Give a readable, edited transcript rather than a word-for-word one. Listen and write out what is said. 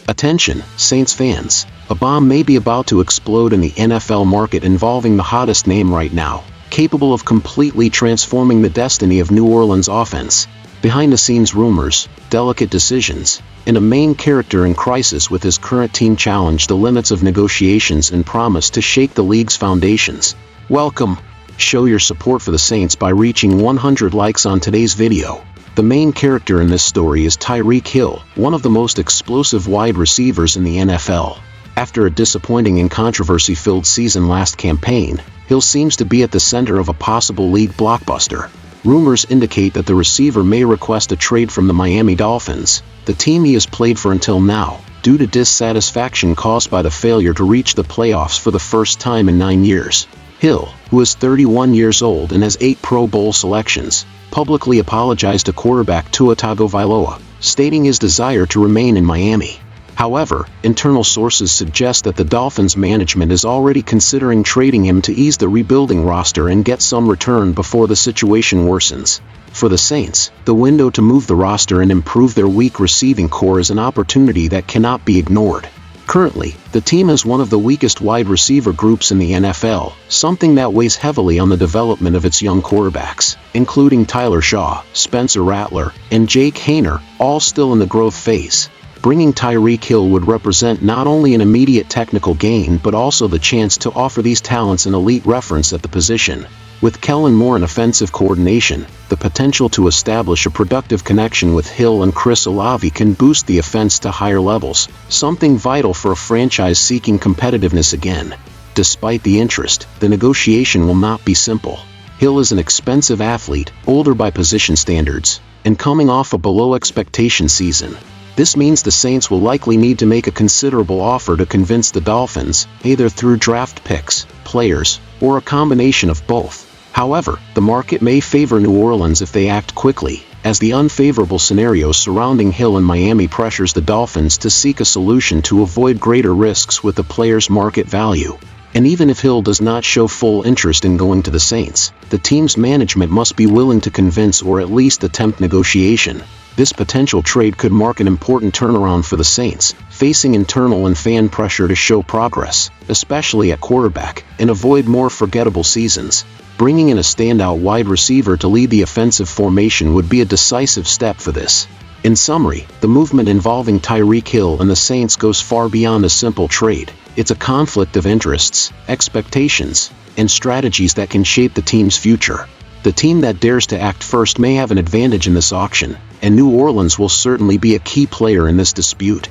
Attention, Saints fans. A bomb may be about to explode in the NFL market involving the hottest name right now, capable of completely transforming the destiny of New Orleans' offense. Behind-the-scenes rumors, delicate decisions, and a main character in crisis with his current team challenge the limits of negotiations and promise to shake the league's foundations. Welcome. Show your support for the Saints by reaching 100 likes on today's video. The main character in this story is Tyreek Hill, one of the most explosive wide receivers in the NFL. After a disappointing and controversy-filled season last campaign, Hill seems to be at the center of a possible league blockbuster. Rumors indicate that the receiver may request a trade from the Miami Dolphins, the team he has played for until now, due to dissatisfaction caused by the failure to reach the playoffs for the first time in 9 years. Hill, who is 31 years old and has 8 Pro Bowl selections, publicly apologized to quarterback Tua Tagovailoa, stating his desire to remain in Miami. However, internal sources suggest that the Dolphins management is already considering trading him to ease the rebuilding roster and get some return before the situation worsens. For the Saints, the window to move the roster and improve their weak receiving core is an opportunity that cannot be ignored. Currently, the team has one of the weakest wide receiver groups in the NFL, something that weighs heavily on the development of its young quarterbacks, including Tyler Shaw, Spencer Rattler, and Jake Haener, all still in the growth phase. Bringing Tyreek Hill would represent not only an immediate technical gain but also the chance to offer these talents an elite reference at the position. With Kellen Moore in offensive coordination, the potential to establish a productive connection with Hill and Chris Olave can boost the offense to higher levels, something vital for a franchise seeking competitiveness again. Despite the interest, the negotiation will not be simple. Hill is an expensive athlete, older by position standards, and coming off a below-expectation season. This means the Saints will likely need to make a considerable offer to convince the Dolphins, either through draft picks, players, or a combination of both. However, the market may favor New Orleans if they act quickly, as the unfavorable scenario surrounding Hill in Miami pressures the Dolphins to seek a solution to avoid greater risks with the player's market value. And even if Hill does not show full interest in going to the Saints, the team's management must be willing to convince or at least attempt negotiation. This potential trade could mark an important turnaround for the Saints, facing internal and fan pressure to show progress, especially at quarterback, and avoid more forgettable seasons. Bringing in a standout wide receiver to lead the offensive formation would be a decisive step for this. In summary, the movement involving Tyreek Hill and the Saints goes far beyond a simple trade. It's a conflict of interests, expectations, and strategies that can shape the team's future. The team that dares to act first may have an advantage in this auction, and New Orleans will certainly be a key player in this dispute.